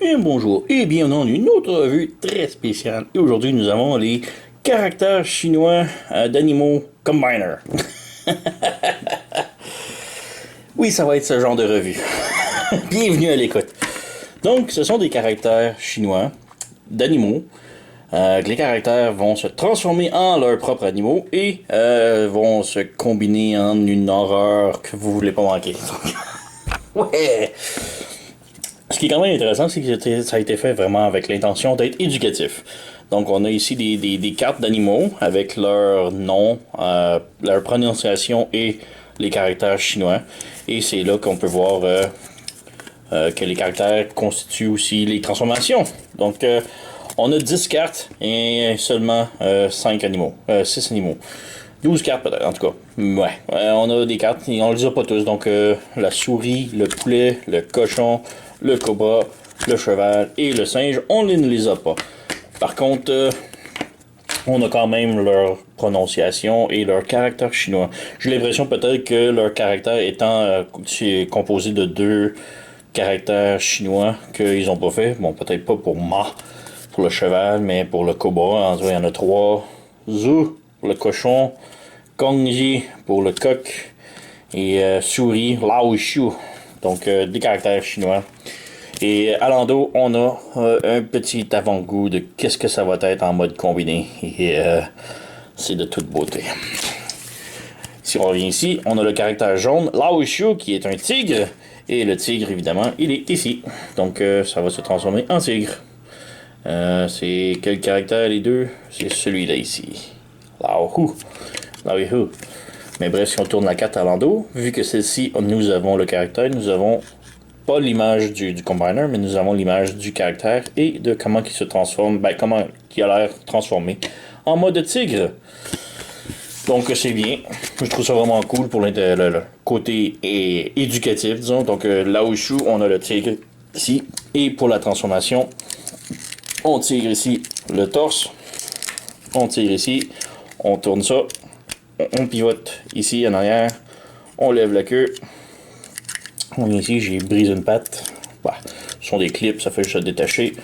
Bien bonjour et bienvenue dans une autre revue très spéciale. Et aujourd'hui, nous avons les caractères chinois d'animaux Combiner. Oui, ça va être ce genre de revue. Bienvenue à l'écoute. Donc, ce sont des caractères chinois d'animaux. Que les caractères vont se transformer en leurs propres animaux et vont se combiner en une horreur que vous voulez pas manquer. Ouais! Ce qui est quand même intéressant, c'est que ça a été fait vraiment avec l'intention d'être éducatif. Donc, on a ici des cartes d'animaux avec leur nom, leur prononciation et les caractères chinois. Et c'est là qu'on peut voir que les caractères constituent aussi les transformations. Donc, on a 10 cartes et seulement 5 animaux, 6 animaux. 12 cartes peut-être, en tout cas. Ouais, on a des cartes et on les a pas tous. Donc, la souris, le poulet, le cochon, le cobra, le cheval et le singe, on ne les a pas. Par contre, on a quand même leur prononciation et leur caractère chinois. J'ai l'impression peut-être que leur caractère étant composé de 2 caractères chinois qu'ils n'ont pas fait. Bon, peut-être pas pour ma, pour le cheval, mais pour le cobra, en tout cas, il y en a 3. Zu pour le cochon, Kongji pour le coq et souris, Lao Shu. Donc, des caractères chinois. Et à l'endos, on a un petit avant-goût de qu'est-ce que ça va être en mode combiné. Et c'est de toute beauté. Si on revient ici, on a le caractère jaune, Lao Shu, qui est un tigre. Et le tigre, évidemment, il est ici. Donc, ça va se transformer en tigre. C'est quel caractère, les deux? C'est celui-là ici. Lao Hu. Lao Hu. Mais bref, si on tourne la carte à l'endos, vu que celle-ci, nous avons le caractère, nous avons pas l'image du combiner, mais nous avons l'image du caractère et de comment il se transforme, comment il a l'air transformé en mode tigre. Donc c'est bien. Je trouve ça vraiment cool pour le côté éducatif, disons. Donc là où on a le tigre ici. Et pour la transformation, on tire ici le torse. On tire ici. On tourne ça. On pivote ici en arrière. On lève la queue. On vient ici, j'ai brisé une patte. Bah, ce sont des clips, ça fait juste se détacher.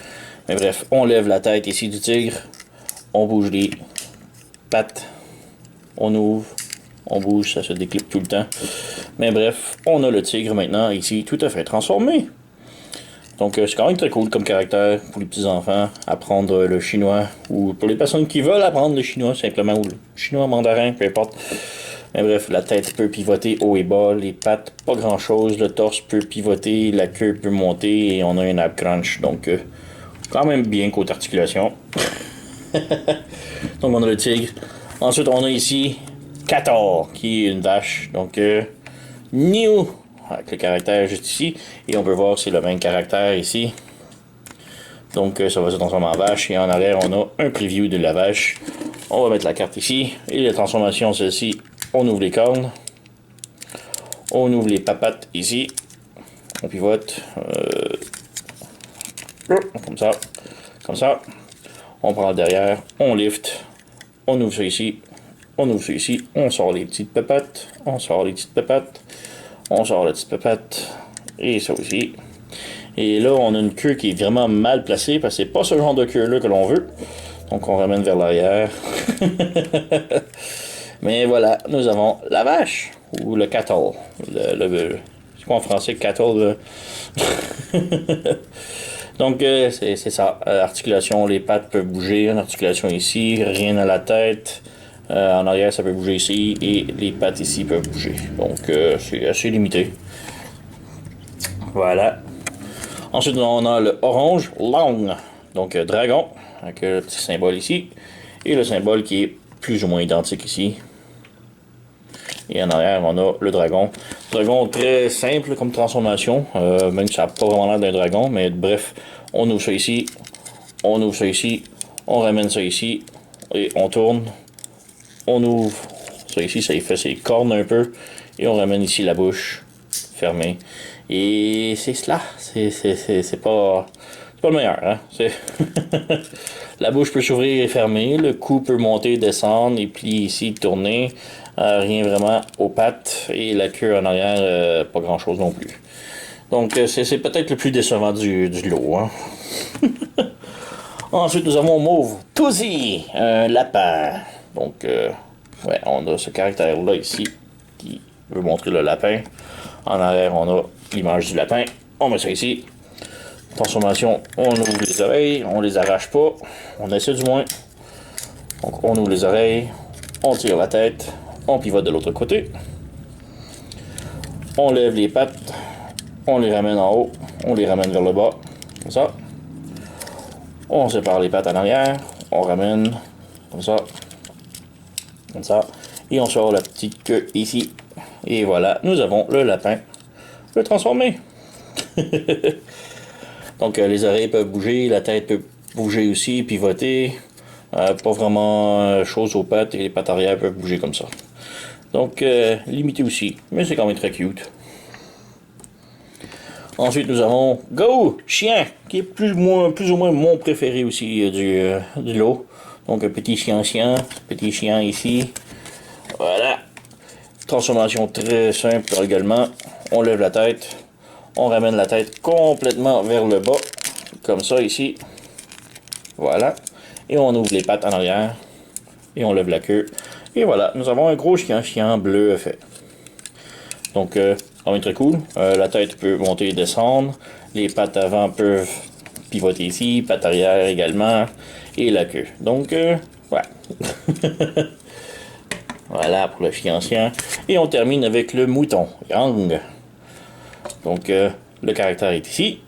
Mais bref, on lève la tête ici du tigre. On bouge les pattes. On ouvre. On bouge, ça se déclipe tout le temps. Mais bref, on a le tigre maintenant ici, tout à fait transformé. Donc c'est quand même très cool comme caractère pour les petits-enfants, apprendre le chinois, ou pour les personnes qui veulent apprendre le chinois simplement, ou le chinois mandarin, peu importe. Mais bref, la tête peut pivoter haut et bas, les pattes, pas grand chose, le torse peut pivoter, la queue peut monter et on a un ab crunch. Donc quand même bien côté articulation. Donc on a le tigre. Ensuite on a ici Kator, qui est une vache. Donc New, avec le caractère juste ici. Et on peut voir que c'est le même caractère ici. Donc ça va se transformer en vache. Et en arrière, on a un preview de la vache. On va mettre la carte ici. Et la transformation, celle-ci, on ouvre les cornes. On ouvre les papates ici. On pivote. Comme ça. Comme ça. On prend le derrière. On lift. On ouvre ça ici. On ouvre ça ici. On sort les petites papates. On sort les petites papates. On sort la petite papate. Et ça aussi. Et là, on a une queue qui est vraiment mal placée parce que c'est pas ce genre de queue-là que l'on veut. Donc, on ramène vers l'arrière. Mais voilà, nous avons la vache ou le cattle. C'est quoi en français, cattle? Donc, c'est ça. Articulation, les pattes peuvent bouger. Une articulation ici, rien à la tête. En arrière, ça peut bouger ici. Et les pattes ici peuvent bouger. Donc, c'est assez limité. Voilà. Ensuite, on a le orange, long. Donc, dragon, avec le petit symbole ici. Et le symbole qui est plus ou moins identique ici. Et en arrière, on a le dragon. Dragon très simple comme transformation. Même si ça n'a pas vraiment l'air d'un dragon. Mais bref, on ouvre ça ici. On ouvre ça ici. On ramène ça ici. Et on tourne. On ouvre ça ici. Ça y fait ses cornes un peu. Et on ramène ici la bouche fermée. Et c'est cela. C'est pas le meilleur. Hein? La bouche peut s'ouvrir et fermer. Le cou peut monter, descendre. Et puis ici, tourner. Rien vraiment aux pattes. Et la queue en arrière, pas grand chose non plus. Donc c'est peut-être le plus décevant du lot. Hein. Ensuite, nous avons Mauve Touzy, un lapin. Donc, ouais, on a ce caractère-là ici qui veut montrer le lapin. En arrière, on a l'image du lapin. On met ça ici. Transformation, on ouvre les oreilles, on les arrache pas. On essaie du moins. Donc, on ouvre les oreilles, on tire la tête, on pivote de l'autre côté. On lève les pattes, on les ramène en haut, on les ramène vers le bas, comme ça. On sépare les pattes en arrière, on ramène, comme ça, et on sort la petite queue ici. Et voilà, nous avons le lapin, le transformé. Donc les oreilles peuvent bouger, la tête peut bouger aussi, pivoter. Pas vraiment chose aux pattes, et les pattes arrière peuvent bouger comme ça. Donc limité aussi, mais c'est quand même très cute. Ensuite, nous avons Go, chien, qui est plus ou moins mon préféré aussi du lot. Donc, un petit chien ici. Voilà. Transformation très simple également. On lève la tête. On ramène la tête complètement vers le bas. Comme ça, ici. Voilà. Et on ouvre les pattes en arrière. Et on lève la queue. Et voilà, nous avons un gros chien bleu fait. Donc, quand même très cool. La tête peut monter et descendre. Les pattes avant peuvent pivoter ici. Pattes arrière également. Et la queue. Donc, ouais. Voilà pour le chien. Et on termine avec le mouton. Yang. Donc, le caractère est ici.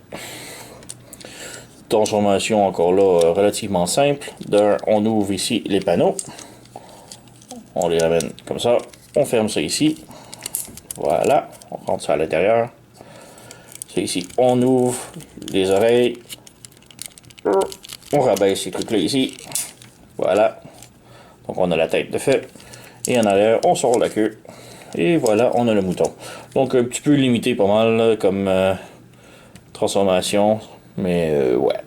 Transformation encore là relativement simple. On ouvre ici les panneaux. On les ramène comme ça. On ferme ça ici. Voilà, on rentre ça à l'intérieur. C'est ici, on ouvre les oreilles. On rabaisse ces trucs-là ici. Voilà. Donc on a la tête de fait. Et en arrière, on sort la queue. Et voilà, on a le mouton. Donc un petit peu limité pas mal là, comme transformation. Mais ouais.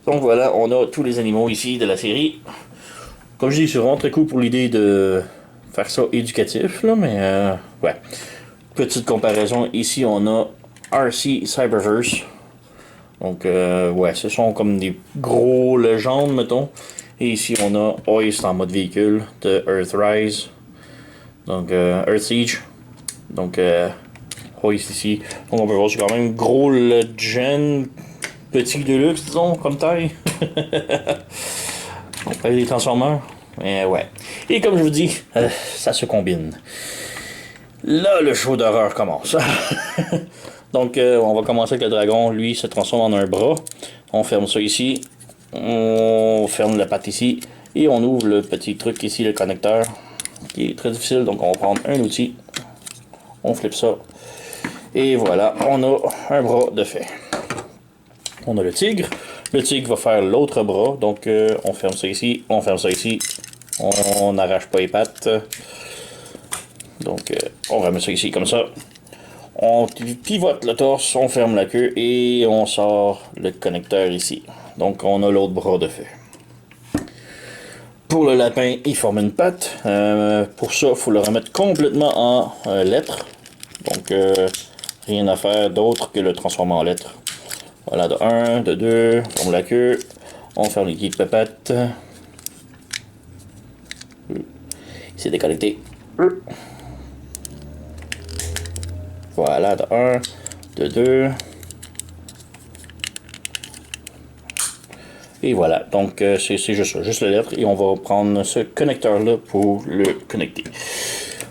Donc voilà, on a tous les animaux ici de la série. Comme je dis, c'est vraiment très cool pour l'idée de faire ça éducatif, là, mais ouais. Petite comparaison, ici on a RC Cyberverse. Donc ouais, ce sont comme des gros légendes, mettons. Et ici on a Hoist en mode véhicule de Earthrise. Donc Earth Siege. Donc Hoist ici. Donc on peut voir c'est quand même gros Legend. Petit Deluxe, disons, comme taille. On peut les Transformers. Mais ouais. Et comme je vous dis, ça se combine. Là, le show d'horreur commence. Donc, on va commencer avec le dragon. Lui, se transforme en un bras. On ferme ça ici. On ferme la patte ici. Et on ouvre le petit truc ici, le connecteur. Qui est très difficile. Donc, on va prendre un outil. On flippe ça. Et voilà, on a un bras de fait. On a le tigre. Le tigre va faire l'autre bras. Donc, on ferme ça ici. On ferme ça ici. On n'arrache pas les pattes. Donc, on remet ça ici comme ça. On pivote le torse, on ferme la queue et on sort le connecteur ici. Donc, on a l'autre bras de fait. Pour le lapin, il forme une patte. Pour ça, il faut le remettre complètement en lettres. Donc, rien à faire d'autre que le transformer en lettres. Voilà, de 1, de 2, on ferme la queue. On ferme les guides de pattes. C'est déconnecté. Voilà, de 1, de 2. Et voilà, donc c'est juste ça, juste la lettre. Et on va prendre ce connecteur-là pour le connecter.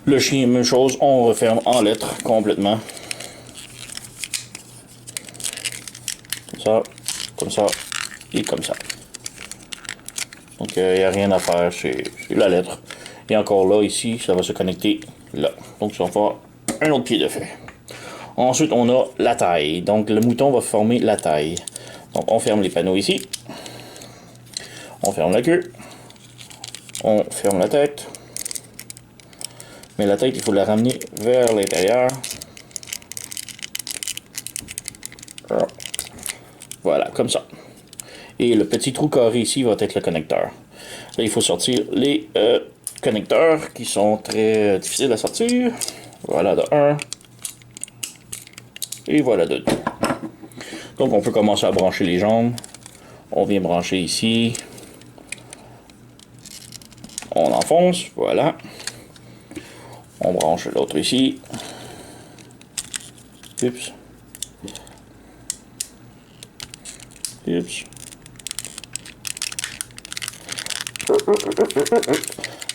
Le chien, même chose, on referme en lettres complètement. Comme ça, et comme ça. Donc il n'y a rien à faire, c'est la lettre. Et encore là, ici, ça va se connecter là. Donc ça va faire un autre pied de fait. Ensuite, on a la taille. Donc le mouton va former la taille. Donc on ferme les panneaux ici. On ferme la queue. On ferme la tête. Mais la tête, il faut la ramener vers l'intérieur. Voilà, comme ça. Et le petit trou carré ici va être le connecteur. Là, il faut sortir les connecteurs qui sont très difficiles à sortir. Voilà, de 1, Et voilà de tout. Donc on peut commencer à brancher les jambes. On vient brancher ici. On enfonce, voilà. On branche l'autre ici. Oups. Oups.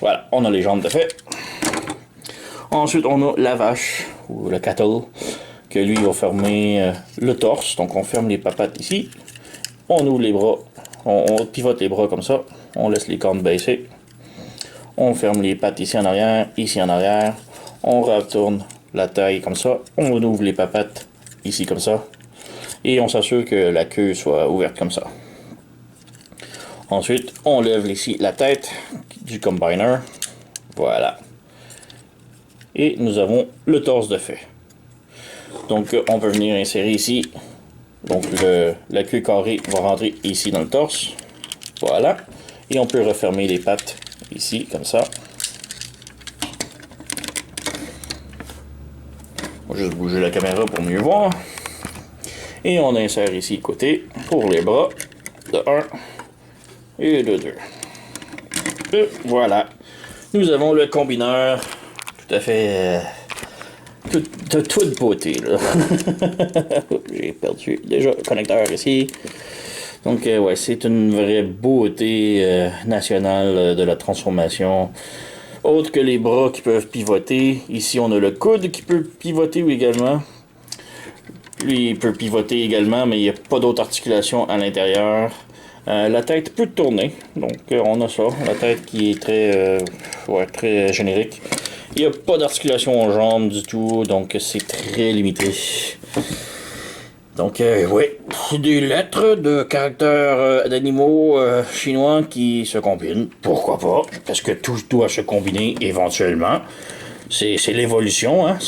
Voilà, on a les jambes de fait. Ensuite, on a la vache, ou le cattle, que lui va fermer le torse. Donc, on ferme les papates ici. On ouvre les bras. On pivote les bras comme ça. On laisse les cornes baisser. On ferme les pattes ici en arrière, ici en arrière. On retourne la taille comme ça. On ouvre les papates ici comme ça. Et on s'assure que la queue soit ouverte comme ça. Ensuite, on lève ici la tête du combiner. Voilà. Et nous avons le torse de fait. Donc, on peut venir insérer ici. Donc, la queue carrée va rentrer ici dans le torse. Voilà. Et on peut refermer les pattes ici, comme ça. On va juste bouger la caméra pour mieux voir. Et on insère ici côté pour les bras. De 1 et de 2. Et voilà. Nous avons le combineur tout à fait de toute beauté. J'ai perdu déjà le connecteur ici. Donc ouais, c'est une vraie beauté nationale de la transformation. Autre que les bras qui peuvent pivoter. Ici on a le coude qui peut pivoter également. Lui il peut pivoter également, mais il n'y a pas d'autre articulation à l'intérieur. La tête peut tourner, donc on a ça, la tête qui est très générique. Il n'y a pas d'articulation aux jambes du tout, donc c'est très limité. Donc oui, des lettres de caractères d'animaux chinois qui se combinent, pourquoi pas, parce que tout doit se combiner éventuellement. C'est l'évolution, hein.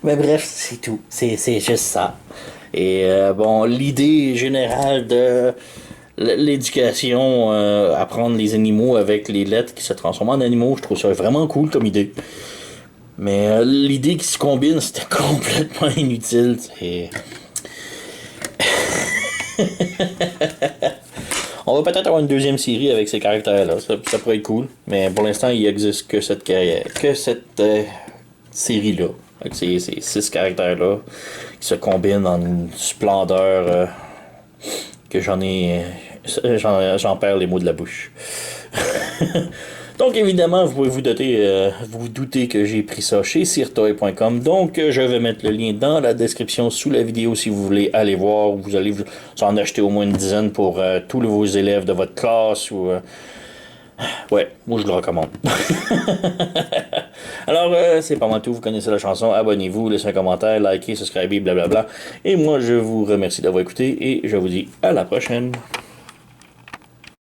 Mais bref, c'est tout, c'est juste ça. Et bon, l'idée générale de l'éducation, apprendre les animaux avec les lettres qui se transforment en animaux, je trouve ça vraiment cool comme idée. Mais l'idée qui se combine, c'était complètement inutile. On va peut-être avoir une deuxième série avec ces caractères-là, ça pourrait être cool. Mais pour l'instant, il n'existe que cette série-là. Avec ces 6 caractères-là qui se combinent en une splendeur que j'en perds les mots de la bouche. Donc évidemment, vous pouvez vous douter que j'ai pris ça chez sirtoy.com. Donc je vais mettre le lien dans la description sous la vidéo si vous voulez aller voir. Vous allez en acheter au moins une dizaine pour tous vos élèves de votre classe ou... Ouais, moi je le recommande. Alors, c'est pas mal tout. Vous connaissez la chanson. Abonnez-vous, laissez un commentaire, likez, subscribez, blablabla. Et moi, je vous remercie d'avoir écouté et je vous dis à la prochaine.